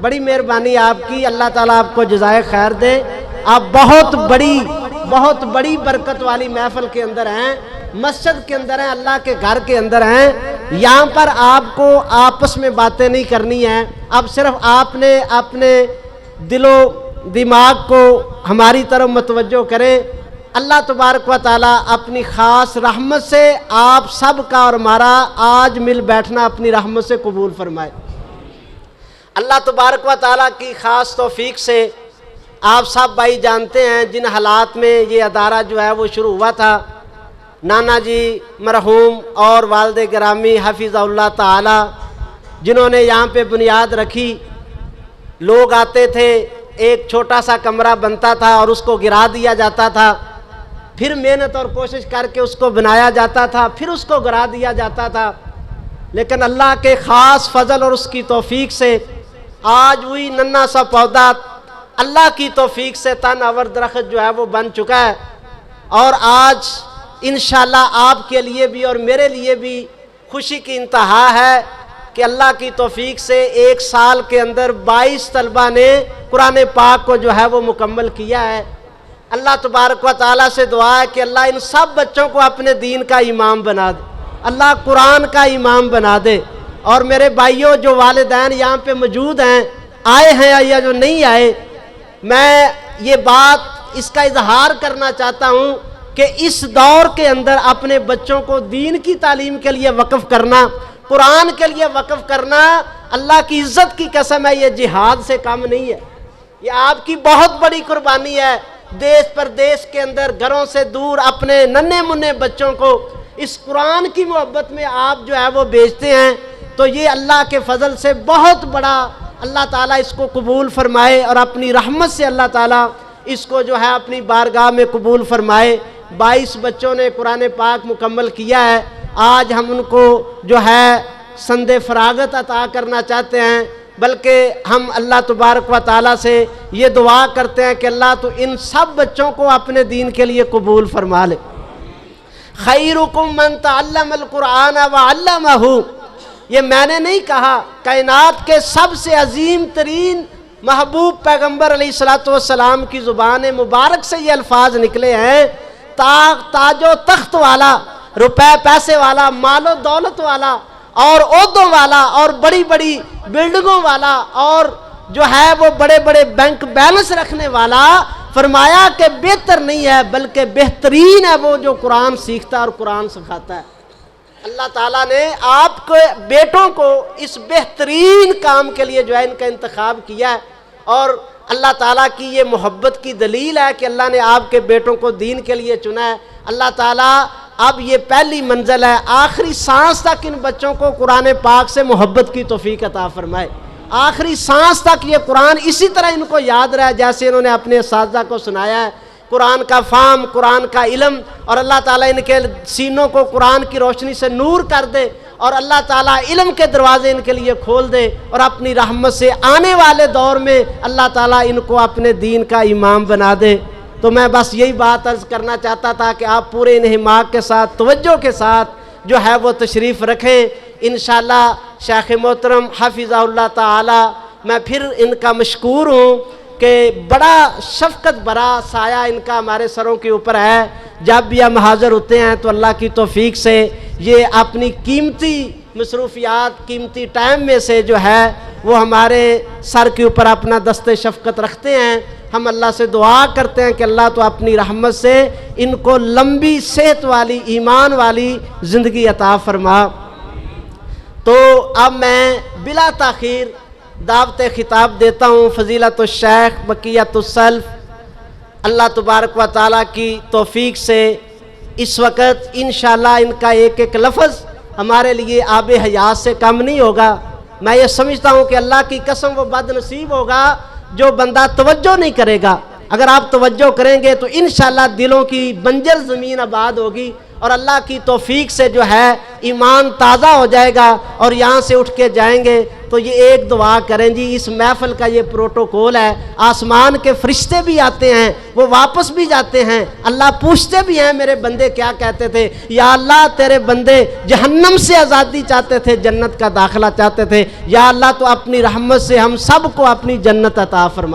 بڑی مہربانی آپ کی، اللہ تعالیٰ آپ کو جزائے خیر دے۔ آپ بہت بڑی برکت والی محفل کے اندر ہیں، مسجد کے اندر ہیں، اللہ کے گھر کے اندر ہیں۔ یہاں پر آپ کو آپس میں باتیں نہیں کرنی ہیں، اب صرف آپ نے اپنے دل و دماغ کو ہماری طرف متوجہ کریں۔ اللہ تبارک و تعالیٰ اپنی خاص رحمت سے آپ سب کا اور ہمارا آج مل بیٹھنا اپنی رحمت سے قبول فرمائے۔ اللہ تبارک و تعالیٰ کی خاص توفیق سے آپ سب بھائی جانتے ہیں جن حالات میں یہ ادارہ جو ہے وہ شروع ہوا تھا، نانا جی مرحوم اور والد گرامی حفظہ اللہ تعالی جنہوں نے یہاں پہ بنیاد رکھی، لوگ آتے تھے، ایک چھوٹا سا کمرہ بنتا تھا اور اس کو گرا دیا جاتا تھا، پھر محنت اور کوشش کر کے اس کو بنایا جاتا تھا، پھر اس کو گرا دیا جاتا تھا، لیکن اللہ کے خاص فضل اور اس کی توفیق سے آج وہی ننھا سا پودا اللہ کی توفیق سے تن آور درخت جو ہے وہ بن چکا ہے۔ اور آج انشاءاللہ آپ کے لیے بھی اور میرے لیے بھی خوشی کی انتہا ہے کہ اللہ کی توفیق سے ایک سال کے اندر 22 طلبہ نے قرآن پاک کو جو ہے وہ مکمل کیا ہے۔ اللہ تبارک و تعالیٰ سے دعا ہے کہ اللہ ان سب بچوں کو اپنے دین کا امام بنا دے، اللہ قرآن کا امام بنا دے۔ اور میرے بھائیوں جو والدین یہاں پہ موجود ہیں، آئے ہیں یا جو نہیں آئے، میں یہ بات اس کا اظہار کرنا چاہتا ہوں کہ اس دور کے اندر اپنے بچوں کو دین کی تعلیم کے لیے وقف کرنا، قرآن کے لیے وقف کرنا، اللہ کی عزت کی قسم ہے یہ جہاد سے کم نہیں ہے، یہ آپ کی بہت بڑی قربانی ہے۔ دیس پردیس کے اندر گھروں سے دور اپنے ننھے منھے بچوں کو اس قرآن کی محبت میں آپ جو ہے وہ بھیجتے ہیں، تو یہ اللہ کے فضل سے بہت بڑا، اللہ تعالیٰ اس کو قبول فرمائے اور اپنی رحمت سے اللہ تعالیٰ اس کو جو ہے اپنی بارگاہ میں قبول فرمائے۔ 22 بچوں نے قرآن پاک مکمل کیا ہے، آج ہم ان کو جو ہے سند فراغت عطا کرنا چاہتے ہیں، بلکہ ہم اللہ تبارک و تعالیٰ سے یہ دعا کرتے ہیں کہ اللہ تو ان سب بچوں کو اپنے دین کے لیے قبول فرما لے۔ خیرکم من تعلم القرآن وعلمہ، یہ میں نے نہیں کہا، کائنات کے سب سے عظیم ترین محبوب پیغمبر علیہ السلام کی زبان مبارک سے یہ الفاظ نکلے ہیں۔ تاج و تخت والا، روپے پیسے والا، مال و دولت والا اور عہدوں والا اور بڑی بڑی بلڈنگوں والا اور جو ہے وہ بڑے بڑے بینک بیلنس رکھنے والا، فرمایا کہ بہتر نہیں ہے بلکہ بہترین ہے وہ جو قرآن سیکھتا ہے اور قرآن سکھاتا ہے۔ اللہ تعالیٰ نے آپ کے بیٹوں کو اس بہترین کام کے لیے جو ہے ان کا انتخاب کیا ہے، اور اللہ تعالیٰ کی یہ محبت کی دلیل ہے کہ اللہ نے آپ کے بیٹوں کو دین کے لیے چنا ہے۔ اللہ تعالیٰ اب یہ پہلی منزل ہے، آخری سانس تک ان بچوں کو قرآن پاک سے محبت کی توفیق عطا فرمائے، آخری سانس تک یہ قرآن اسی طرح ان کو یاد رہے جیسے انہوں نے اپنے اساتذہ کو سنایا ہے، قرآن کا فہم، قرآن کا علم، اور اللہ تعالیٰ ان کے سینوں کو قرآن کی روشنی سے نور کر دے اور اللہ تعالیٰ علم کے دروازے ان کے لیے کھول دے، اور اپنی رحمت سے آنے والے دور میں اللہ تعالیٰ ان کو اپنے دین کا امام بنا دے۔ تو میں بس یہی بات عرض کرنا چاہتا تھا کہ آپ پورے انہماک کے ساتھ، توجہ کے ساتھ جو ہے وہ تشریف رکھیں۔ انشاءاللہ شیخ محترم حفظہ اللہ تعالی، میں پھر ان کا مشکور ہوں کہ بڑا شفقت بھرا سایہ ان کا ہمارے سروں کے اوپر ہے، جب بھی ہم حاضر ہوتے ہیں تو اللہ کی توفیق سے یہ اپنی قیمتی مصروفیات، قیمتی ٹائم میں سے جو ہے وہ ہمارے سر کے اوپر اپنا دست شفقت رکھتے ہیں۔ ہم اللہ سے دعا کرتے ہیں کہ اللہ تو اپنی رحمت سے ان کو لمبی صحت والی، ایمان والی زندگی عطا فرما۔ تو اب میں بلا تاخیر دعوت خطاب دیتا ہوں فضیلت الشیخ بقیت السلف۔ اللہ تبارک و تعالیٰ کی توفیق سے اس وقت انشاءاللہ ان کا ایک ایک لفظ ہمارے لیے آب حیات سے کم نہیں ہوگا۔ میں یہ سمجھتا ہوں کہ اللہ کی قسم وہ بد نصیب ہوگا جو بندہ توجہ نہیں کرے گا۔ اگر آپ توجہ کریں گے تو انشاءاللہ دلوں کی بنجر زمین آباد ہوگی اور اللہ کی توفیق سے جو ہے ایمان تازہ ہو جائے گا اور یہاں سے اٹھ کے جائیں گے تو یہ ایک دعا کریں جی. اس محفل کا یہ پروٹوکول ہے. آسمان کے فرشتے بھی آتے ہیں, وہ واپس بھی جاتے ہیں, اللہ پوچھتے بھی ہیں میرے بندے کیا کہتے تھے. یا اللہ تیرے بندے جہنم سے آزادی چاہتے تھے, جنت کا داخلہ چاہتے تھے. یا اللہ تو اپنی رحمت سے ہم سب کو اپنی جنت عطا فرما.